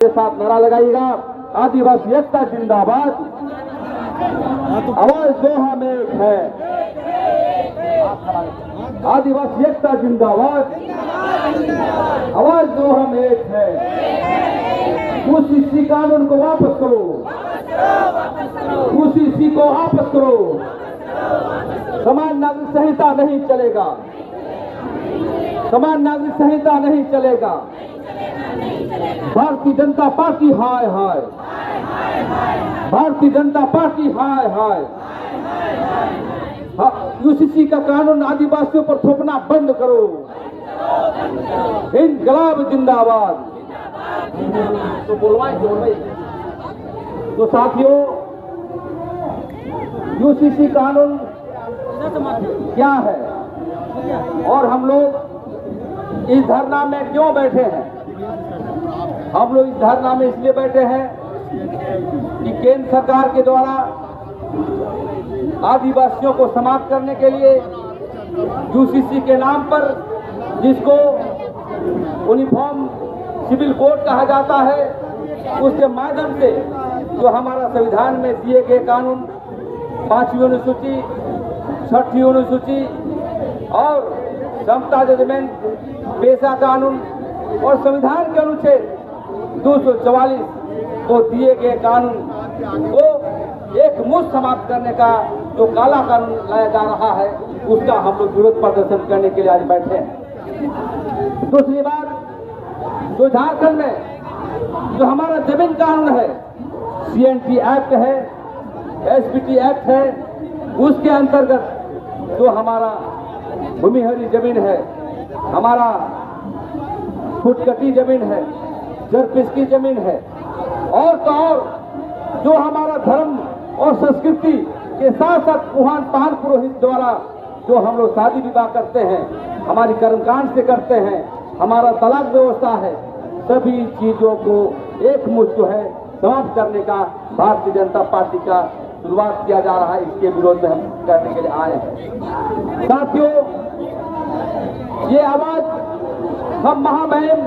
के साथ नारा लगाइएगा, आदिवासी एकता जिंदाबाद, आवाज दो हम एक है, आदिवासी एकता जिंदाबाद, आवाज दो हम एक है। UCC कानून को वापस करो, UCC को वापस करो, समान नागरिक संहिता नहीं चलेगा, समान नागरिक संहिता नहीं चलेगा। भारतीय जनता पार्टी हाय हाय, भारतीय जनता पार्टी हाय हाय। UCC का कानून आदिवासियों पर थोपना बंद करो, इनकलाब जिंदाबाद। तो बोलवाए तो साथियों, UCC कानून क्या है और हम लोग इस धरना में क्यों बैठे हैं? हम लोग इस धरना में इसलिए बैठे हैं कि केंद्र सरकार के द्वारा आदिवासियों को समाप्त करने के लिए UCC के नाम पर, जिसको यूनिफॉर्म सिविल कोड कहा जाता है, उसके माध्यम से जो हमारा संविधान में दिए गए कानून 5वीं अनुसूची, 6वीं अनुसूची और समता जजमेंट, पेशा कानून और संविधान के अनुच्छेद 244 को दिए गए कानून को एक मुश्त समाप्त करने का जो काला कानून लाया जा रहा है, उसका हम लोग विरोध प्रदर्शन करने के लिए आज बैठे हैं। दूसरी बात, जो झारखंड में जो हमारा जमीन कानून है, CNT एक्ट है, SPT एक्ट है, उसके अंतर्गत जो हमारा भूमिहरी जमीन है, हमारा फुटकटी जमीन है, जरपिसकी जमीन है, और तो और जो हमारा धर्म और संस्कृति के साथ साथ महान पुरोहित द्वारा जो हम लोग शादी विवाह करते हैं, हमारी कर्मकांड से करते हैं, हमारा तलाक व्यवस्था है, सभी चीजों को एक मुश्त जो है समाप्त करने का भारतीय जनता पार्टी का शुरुआत किया जा रहा है। इसके विरोध में हम करने के लिए आए हैं। साथियों, ये आवाज हम महामहिम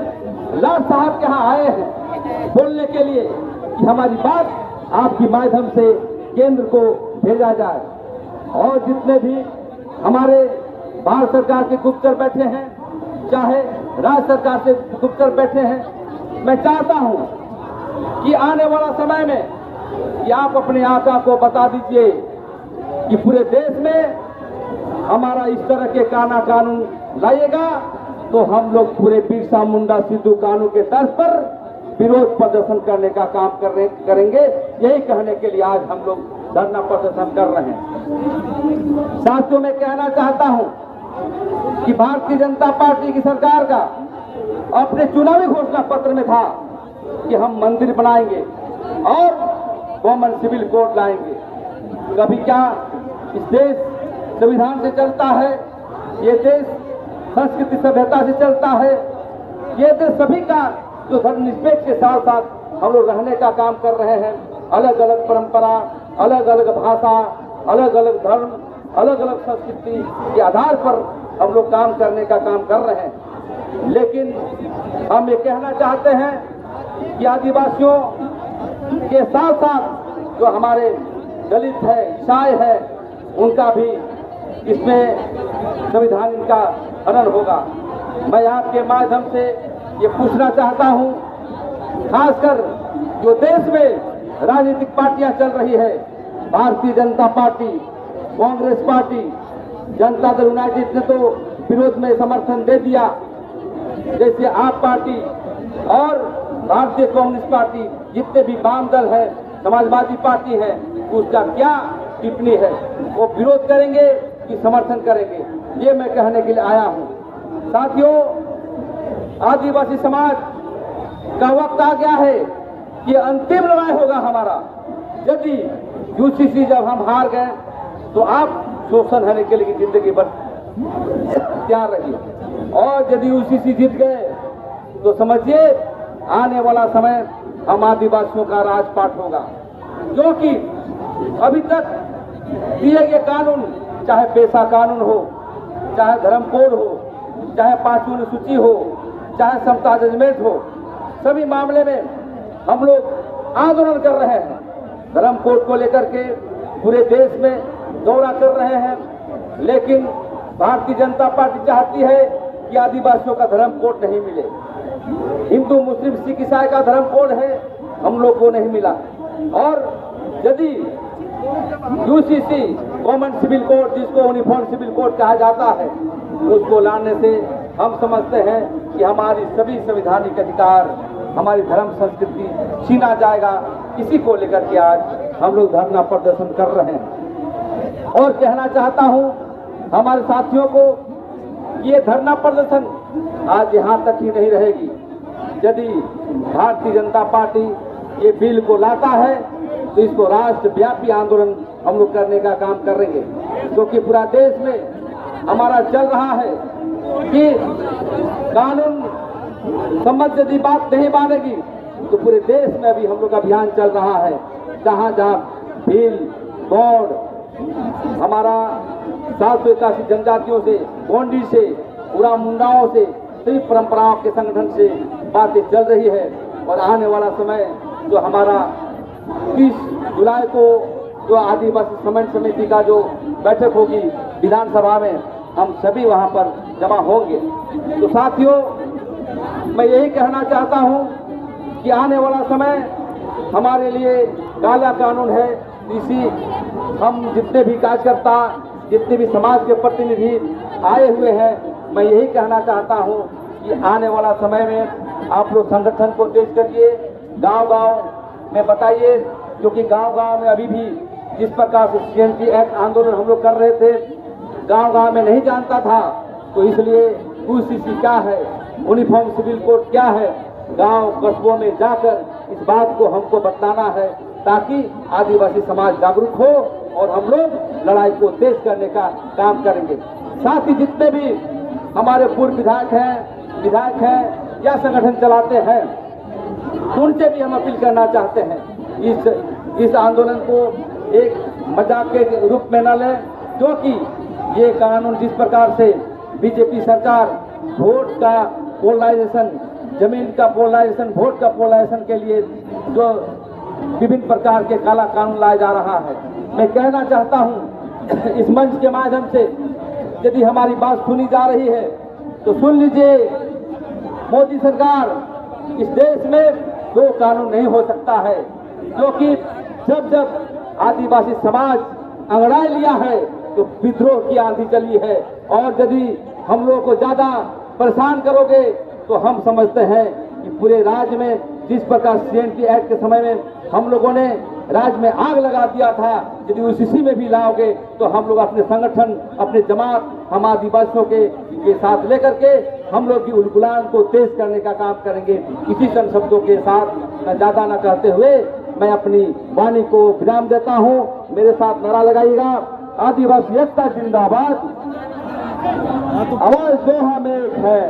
लाल साहब के यहाँ आए हैं बोलने के लिए कि हमारी बात आपके माध्यम से केंद्र को भेजा जाए, और जितने भी हमारे भारत सरकार के गुप्तचर बैठे हैं, चाहे राज्य सरकार से गुप्तचर बैठे हैं, मैं चाहता हूं कि आने वाला समय में कि आप अपने आका को बता दीजिए कि पूरे देश में हमारा इस तरह के कानून लाइएगा तो हम लोग पूरे बिरसा मुंडा सिद्धू कानून के तर्ज पर विरोध प्रदर्शन करने का काम करेंगे। यही कहने के लिए आज हम लोग धरना प्रदर्शन कर रहे हैं। साथियों, मैं कहना चाहता हूं कि भारतीय जनता पार्टी की सरकार का अपने चुनावी घोषणा पत्र में था कि हम मंदिर बनाएंगे और कॉमन सिविल कोड लाएंगे। कभी क्या इस देश संविधान से चलता है, ये देश संस्कृति सभ्यता से चलता है, ये देश सभी का जो धर्मनिरपेक्ष के साथ साथ हम लोग रहने का काम कर रहे हैं। अलग अलग परंपरा, अलग अलग भाषा, अलग अलग धर्म, अलग अलग संस्कृति के आधार पर हम लोग काम करने का काम कर रहे हैं। लेकिन हम ये कहना चाहते हैं कि आदिवासियों के साथ साथ जो हमारे दलित है, ईसाई है, उनका भी इसमें संविधान इनका हनन होगा। मैं आपके माध्यम से ये पूछना चाहता हूं, खासकर जो देश में राजनीतिक पार्टियां चल रही है, Bharatiya Janata party, Congress party, Janata Dal United ने तो विरोध में समर्थन दे दिया, जैसे आप पार्टी और भारतीय कम्युनिस्ट पार्टी, जितने भी वाम दल है, समाजवादी पार्टी है, उसका क्या टिप्पणी है, वो विरोध करेंगे कि समर्थन करेंगे, ये मैं कहने के लिए आया हूं। साथियों, आदिवासी समाज का वक्त आ गया है कि अंतिम लड़ाई होगा हमारा। यदि UCC जब हम हार गए तो आप शोषण होने के लिए जिंदगी भर तैयार रहिए, और यदि UCC जीत गए तो समझिए आने वाला समय हम आदिवासियों का राजपाट होगा। क्योंकि अभी तक दिए गए कानून, चाहे पेशा कानून हो, चाहे धर्म कोड हो, चाहे 5वीं अनुसूची हो, चाहे समता जजमेंट हो, सभी मामले में हम लोग आंदोलन कर रहे हैं। धर्म कोड को लेकर के पूरे देश में दौरा कर रहे हैं, लेकिन भारतीय जनता पार्टी चाहती है कि आदिवासियों का धर्म कोड नहीं मिले। हिंदू, मुस्लिम, सिख, ईसाई का धर्म कोड है, हम लोग को नहीं मिला। और यदि यूसीसी कॉमन सिविल कोड, जिसको यूनिफॉर्म सिविल कोड कहा जाता है, उसको लाने से हम समझते हैं कि हमारी सभी संवैधानिक अधिकार, हमारी धर्म संस्कृति छीना जाएगा। इसी को लेकर के आज हम लोग धरना प्रदर्शन कर रहे हैं। और कहना चाहता हूं हमारे साथियों को, ये धरना प्रदर्शन आज यहाँ तक ही नहीं रहेगी। यदि भारतीय जनता पार्टी ये बिल को लाता है तो इसको राष्ट्रव्यापी आंदोलन हम लोग करने का काम करेंगे, क्योंकि पूरा देश में हमारा चल रहा है कि कानून संबंध यदि बात नहीं मानेगी तो पूरे देश में अभी हम लोग अभियान चल रहा है। जहाँ जहाँ भील, गौड़, हमारा 781 जनजातियों से, गोंडी से, पूरा मुंडाओं से, सभी परंपराओं के संगठन से बातें चल रही है। और आने वाला समय जो हमारा 30 जुलाई को जो आदिवासी समन्वय समिति का जो बैठक होगी विधानसभा में, हम सभी वहां पर जमा होंगे। तो साथियों, मैं यही कहना चाहता हूं कि आने वाला समय हमारे लिए काला कानून है। इसी हम जितने भी कार्यकर्ता, जितने भी समाज के प्रतिनिधि आए हुए हैं, मैं यही कहना चाहता हूं कि आने वाला समय में आप लोग संगठन को तेज करिए, गांव-गांव में बताइए, क्योंकि गांव-गांव में अभी भी जिस प्रकार से CNT एक्ट आंदोलन हम लोग कर रहे थे, गांव-गांव में नहीं जानता था। तो इसलिए UCC क्या है, यूनिफॉर्म सिविल कोड क्या है, गांव कस्बों में जाकर इस बात को हमको बताना है, ताकि आदिवासी समाज जागरूक हो और हम लोग लड़ाई को तेज करने का काम करेंगे। साथ ही जितने भी हमारे पूर्व विधायक हैं या संगठन चलाते हैं, उनसे भी हम अपील करना चाहते हैं इस आंदोलन को एक मजाक के रूप में न लें, क्योंकि ये कानून जिस प्रकार से बीजेपी सरकार वोट का पोलराइजेशन, जमीन का पोलराइजेशन, वोट का पोलराइजेशन के लिए जो विभिन्न प्रकार के काला कानून लाया जा रहा है, मैं कहना चाहता हूं इस मंच के माध्यम से, यदि हमारी बात सुनी जा रही है तो सुन लीजिए। मोदी सरकार, इस देश में दो कानून नहीं हो सकता है, क्योंकि जब आदिवासी समाज अंगड़ाई लिया है तो विद्रोह की आंधी चली है। और यदि हम लोग को ज्यादा परेशान करोगे तो हम समझते हैं कि पूरे राज्य में जिस प्रकार CNT एक्ट के समय में हम लोगों ने राज्य में आग लगा दिया था, यदि UCC में भी लाओगे तो हम लोग अपने संगठन, अपने जमात, हम आदिवासियों के साथ लेकर के हम लोग की उलगुलान को तेज करने का काम करेंगे। इसी चंद शब्दों के साथ मैं ज्यादा न कहते हुए मैं अपनी वाणी को विराम देता हूं। मेरे साथ नारा लगाइएगा, आदिवासी एकता जिंदाबाद, आवाज दोहा में एक है।